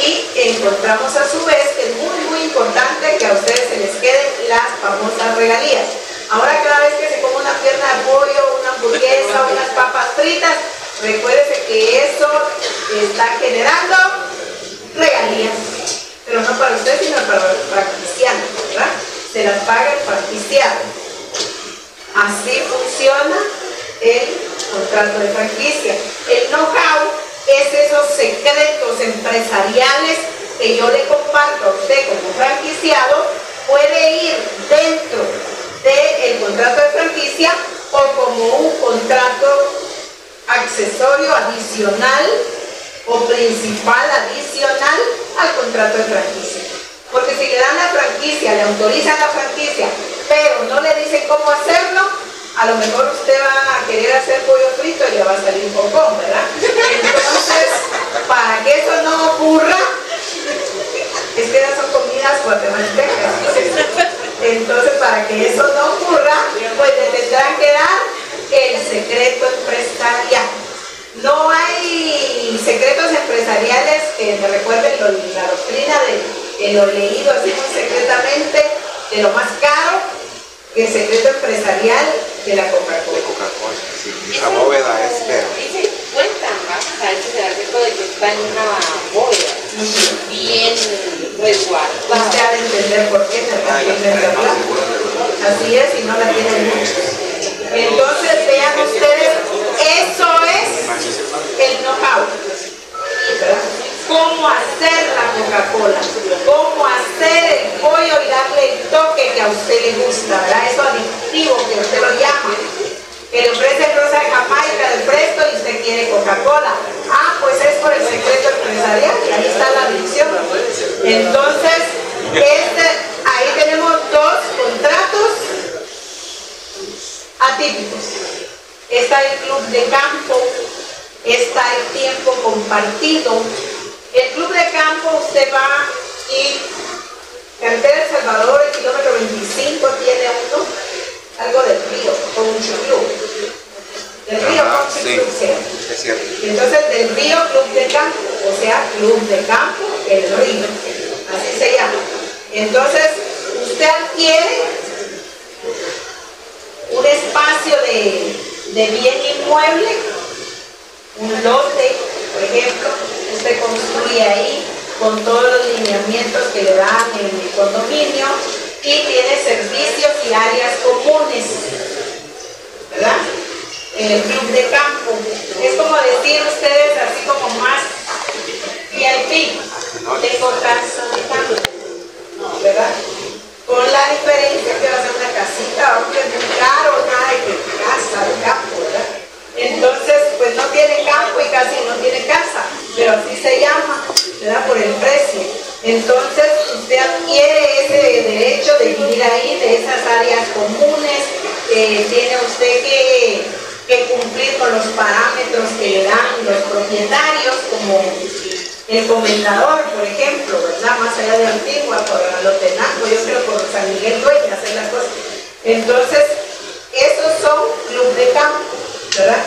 Y encontramos a su vez que es muy importante que a ustedes se les queden las famosas regalías. Ahora cada vez que se come una pierna de pollo, una hamburguesa, unas papas fritas, recuérdese que eso está generando regalías. Pero no para usted, sino para el franquiciado, ¿verdad? Se las paga el franquiciado. Así funciona el contrato de franquicia. El know-how es esos secretos empresariales que yo le comparto a usted como franquiciado, puede ir dentro del contrato de franquicia o como un contrato accesorio adicional o principal adicional al contrato de franquicia. Porque si le dan la franquicia, le autorizan la franquicia, pero no le dicen cómo hacerlo, a lo mejor usted va a querer hacer pollo frito y le va a salir un pocón, ¿verdad? Entonces, para que eso no ocurra, es que esas son comidas guatemaltecas. Entonces, para que eso no ocurra, pues le tendrán que dar el secreto empresarial. No hay secretos empresariales que me recuerden la doctrina de lo leído así muy secretamente, de lo más caro, que el secreto empresarial de la Coca-Cola. Coca-Cola, sí. Esa bóveda es pero. Dice, cuentan, ¿va? O sea, se da tiempo de que está en una bóveda, bien resguardada. Usted ha de entender por qué no la tienen, ¿verdad? Así es, y no la tienen muchos. Entonces, vean ustedes, eso es el know-how, ¿verdad? Cómo hacer la Coca-Cola, cómo hacer el pollo y darle el toque que a usted le gusta, ¿verdad? Eso adictivo que usted lo llama. Que le ofrece rosa de Jamaica del Presto y usted quiere Coca-Cola. Ah, pues es por el secreto empresarial y ahí está la adicción. Entonces, ahí tenemos dos contratos atípicos. Está el club de campo, está el tiempo compartido. El club de campo usted va y carretera El Salvador, el kilómetro 25 tiene uno, algo del río, con un club. Del río con sí, club, sí. es cierto. Entonces del río club de campo, o sea, club de campo, el río, así se llama. Entonces usted adquiere un espacio de bien inmueble, un lote, por ejemplo, usted construye ahí con todos los lineamientos que le dan en el condominio y tiene servicios y áreas comunes, ¿verdad? En el club de campo. Es como decir ustedes así como más VIP, tengo casa de campo, ¿verdad? Con la diferencia que va a ser una casita, aunque es muy caro, nada de que casa de campo, ¿verdad? Entonces, pues no tiene campo y casi no tiene casa, pero así se llama, ¿verdad? Por el precio. Entonces, usted adquiere ese derecho de vivir ahí, de esas áreas comunes, tiene usted que cumplir con los parámetros que le dan los propietarios, como el comendador, por ejemplo, ¿verdad? Más allá de Antigua, por Alotenango, yo creo por San Miguel Dueña, hacer las cosas. Entonces, esos son club de campo, ¿verdad?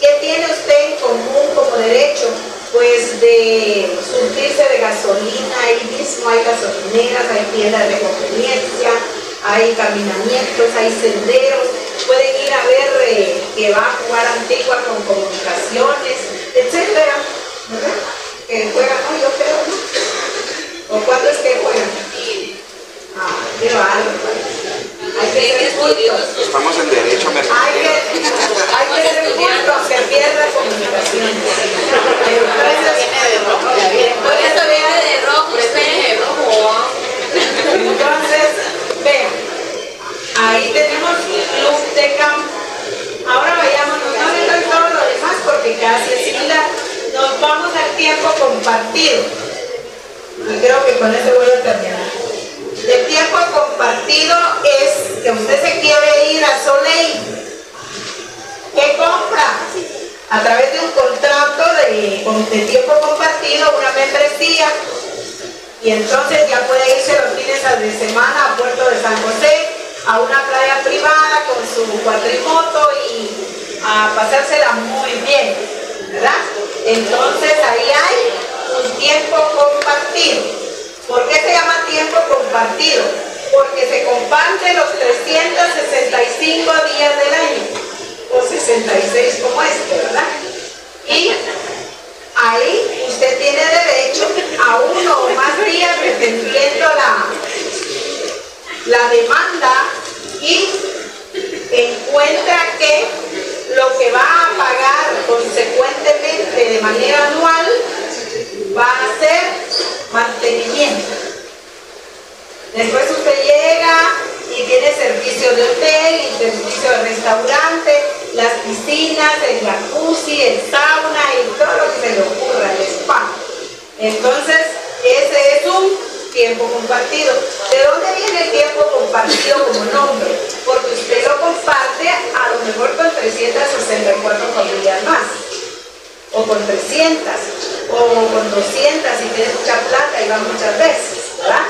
¿Qué tiene usted en común como derecho? Pues de surtirse de gasolina, ahí mismo hay gasolineras, hay tiendas de conveniencia, hay caminamientos, hay senderos, pueden ir a ver que va a jugar Antigua con comunicaciones, etcétera, ¿verdad? Que juegan, no, yo creo, ¿no? O cuándo es que qué juegan? Ah, qué bárbaro. Hay que ser cultos. Estamos en derecho Hay mercantil. que ser cultos, que pierda comunicación. Por eso viene de rojo, Entonces, vean, ahí tenemos luz de campo. Ahora vayámonos, no viendo todo lo demás porque casi es similar. Nos vamos al tiempo compartido. Y creo que con eso voy a terminar. El tiempo compartido es que usted se quiere ir a Soleil. ¿Qué compra? A través de un contrato de tiempo compartido, una membresía. Y entonces ya puede irse los fines de semana a Puerto de San José, a una playa privada con su cuatrimoto y a pasársela muy bien, ¿verdad? Entonces ahí hay un tiempo compartido. ¿Por qué se llama tiempo compartido? Porque se comparten los 365 días del año, o 66 como este, ¿verdad? Y ahí usted tiene derecho a uno o más días dependiendo la demanda y encuentra que lo que va a pagar consecuentemente de manera anual va a ser mantenimiento. Después usted llega y tiene servicio de hotel y servicio de restaurante, las piscinas, el jacuzzi, el sauna y todo lo que se le ocurra, el spa. Entonces, ese es un tiempo compartido. ¿De dónde viene el tiempo compartido como nombre? Porque usted lo comparte a lo mejor con 364 familias más, o con 300, o con 200 si tienes mucha plata y va muchas veces, ¿verdad?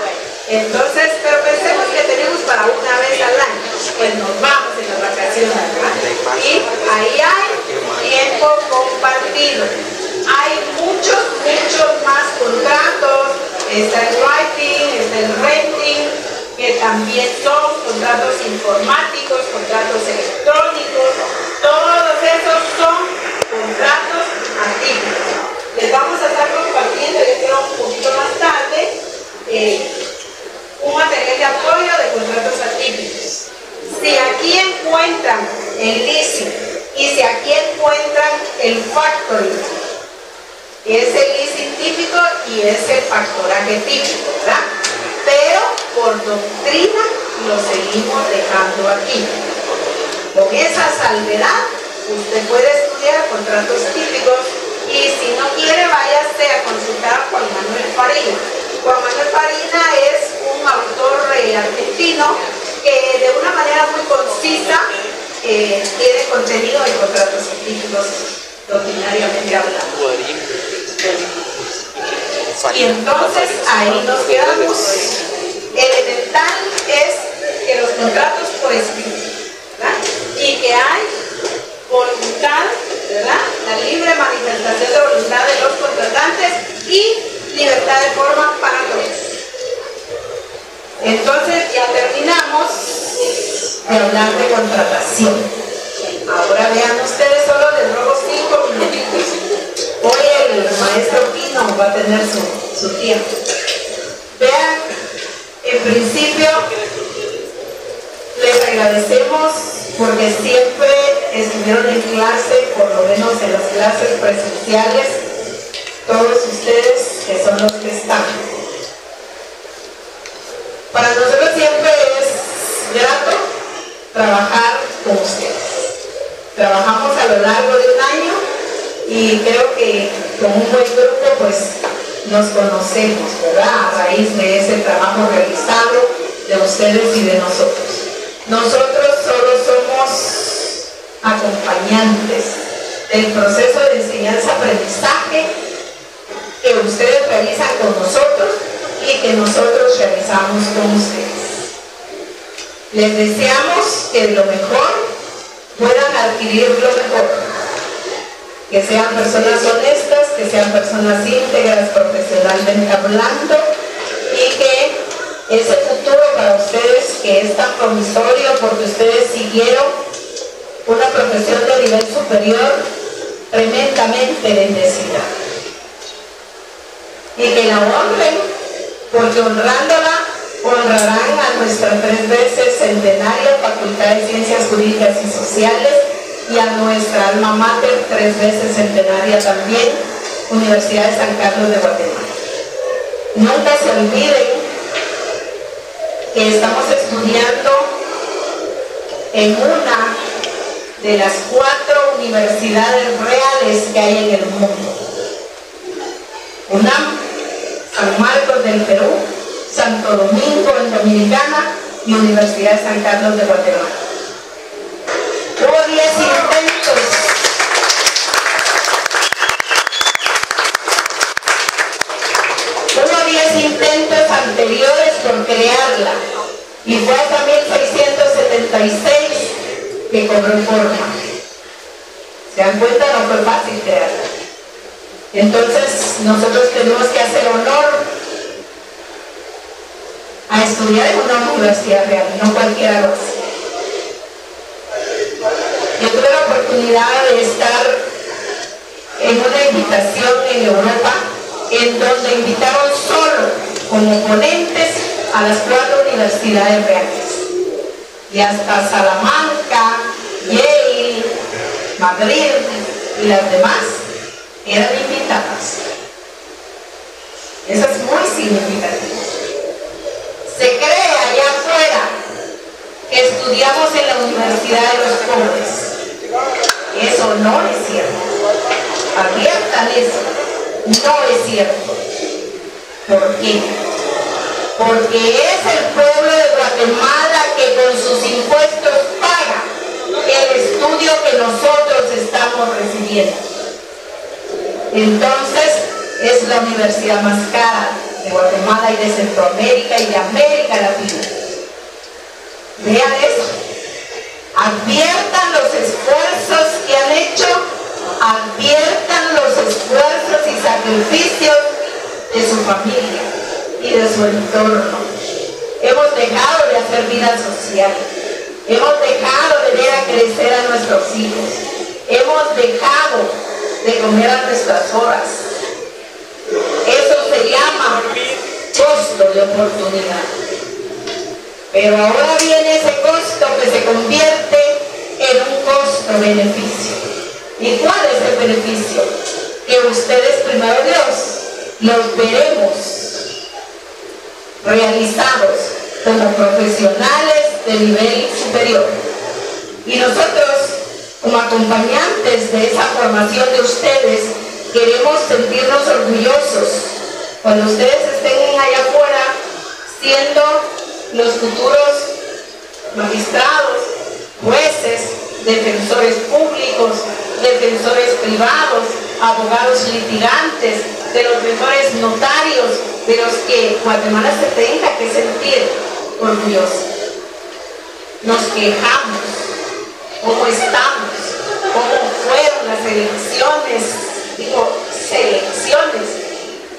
Entonces, pero pensemos que tenemos para una vez al año, pues nos vamos en las vacaciones, ¿verdad? Y ahí hay tiempo compartido. Hay muchos más contratos, está el writing, está el renting, que también son contratos informáticos, contratos electrónicos, todos esos son contratos atípicos. Les vamos a estar compartiendo, yo creo un poquito más tarde, un material de apoyo de contratos atípicos. Si aquí encuentran el leasing y si aquí encuentran el factoring, es el leasing típico y es el factoraje típico, ¿verdad? Pero por doctrina lo seguimos dejando aquí. Con esa salvedad, usted puede estudiar contratos típicos y si no quiere, váyase a consultar a Juan Manuel Farina. Juan Manuel Farina es un autor argentino que de una manera muy concisa tiene contenido de contratos típicos doctrinariamente hablando. Y entonces ahí nos quedamos. Elemental es que los contratos por escrito, ¿verdad? Y que hay voluntad, ¿verdad? La libre manifestación de voluntad de los contratantes y libertad de forma para todos. Entonces ya terminamos de hablar de contratación. Ahora vean ustedes, solo les robo 5 minutitos. Hoy el maestro Pino va a tener su tiempo. Vean, en principio les agradecemos porque siempre estuvieron en clase, por lo menos en las clases presenciales, todos ustedes que son los que están. Para nosotros siempre es grato trabajar con ustedes. Trabajamos a lo largo de un año y creo que con un buen grupo pues nos conocemos, ¿verdad? A raíz de ese trabajo realizado de ustedes y de nosotros. Nosotros solo somos acompañantes del proceso de enseñanza-aprendizaje que ustedes realizan con nosotros y que nosotros realizamos con ustedes. Les deseamos que lo mejor puedan adquirir lo mejor, que sean personas honestas, que sean personas íntegras profesionalmente hablando y que ese futuro para ustedes que es tan promisorio porque ustedes siguieron una profesión de nivel superior tremendamente bendecida y que la honren porque honrándola honrarán a nuestra 3 veces centenaria Facultad de Ciencias Jurídicas y Sociales y a nuestra alma mater 3 veces centenaria también, Universidad de San Carlos de Guatemala. Nunca se olviden que estamos estudiando en una de las 4 universidades reales que hay en el mundo. UNAM, San Marcos del Perú, Santo Domingo en Dominicana y Universidad de San Carlos de Guatemala. Hubo 10 intentos. Hubo 10 intentos anteriores por crearla y fue hasta 1676 que cobró forma. ¿Se dan cuenta? No fue fácil crearla. Entonces nosotros tenemos que hacer honor a estudiar en una universidad real, no cualquiera lo hace. Yo tuve la oportunidad de estar en una invitación en Europa, en donde invitaron solo como ponentes a las 4 universidades reales. Y hasta Salamanca, Yale, Madrid y las demás eran invitadas. Eso es muy significativo. Se cree allá afuera que estudiamos en la Universidad de los Pobres. Eso no es cierto. Adviertan eso. No es cierto. ¿Por qué? Porque es el pueblo de Guatemala que con sus impuestos paga el estudio que nosotros estamos recibiendo. Entonces, es la universidad más cara de Guatemala y de Centroamérica y de América Latina. Vean eso. Adviertan los esfuerzos que han hecho, adviertan los esfuerzos y sacrificios de su familia y de su entorno. Hemos dejado de hacer vida social, hemos dejado de ver a crecer a nuestros hijos, hemos dejado de comer a nuestras horas. Eso se llama costo de oportunidad. Pero ahora viene ese costo que se convierte en un costo-beneficio. ¿Y cuál es el beneficio? Que ustedes, primero Dios, los veremos realizados como profesionales de nivel superior. Y nosotros, como acompañantes de esa formación de ustedes, queremos sentirnos orgullosos cuando ustedes estén allá afuera siendo los futuros magistrados, jueces, defensores públicos, defensores privados, abogados litigantes, de los mejores notarios, de los que Guatemala se tenga que sentir orgulloso. Nos quejamos, cómo estamos, cómo fueron las selecciones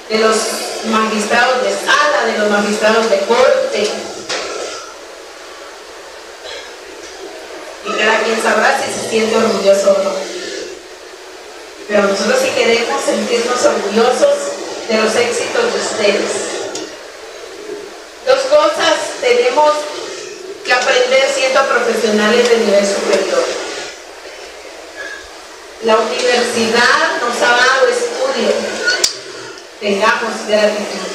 de los magistrados de sala, de los magistrados de corte. Y cada quien sabrá si se siente orgulloso o no. Pero nosotros sí queremos sentirnos orgullosos de los éxitos de ustedes. 2 cosas tenemos que aprender siendo profesionales de nivel superior. La universidad nos ha dado estudio. Tengamos gratitud.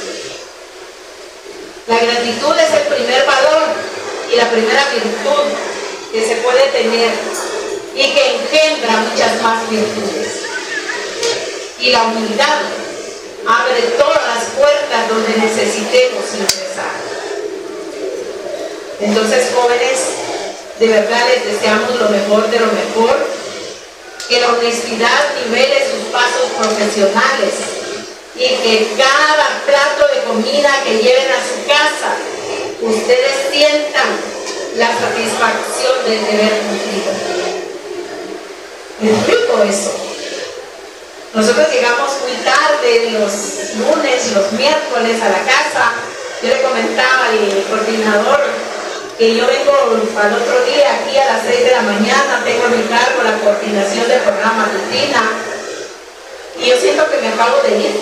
La gratitud es el primer valor y la primera virtud que se puede tener y que engendra muchas más virtudes. Y la humildad abre todas las puertas donde necesitemos ingresar. Entonces, jóvenes, de verdad les deseamos lo mejor de lo mejor, que la honestidad nivele sus pasos profesionales y que cada plato de comida que lleven a su casa, ustedes sientan la satisfacción del deber cumplido. Es rico eso. Nosotros llegamos muy tarde, los lunes, los miércoles a la casa. Yo le comentaba al coordinador que yo vengo al otro día aquí a las 6 de la mañana, tengo a mi cargo la coordinación del programa rutina y yo siento que me acabo de ir,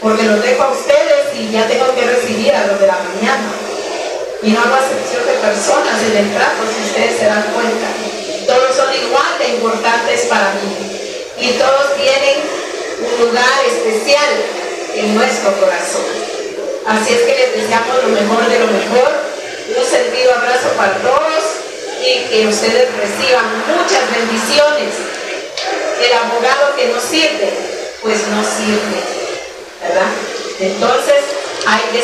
porque los dejo a ustedes y ya tengo que recibir a los de la mañana. Y no hago acepción de personas en el trato, si ustedes se dan cuenta. Todos son igual de importantes para mí. Y todos tienen un lugar especial en nuestro corazón. Así es que les deseamos lo mejor de lo mejor. Un sentido abrazo para todos y que ustedes reciban muchas bendiciones. El abogado que no sirve, pues no sirve, ¿verdad? Entonces hay que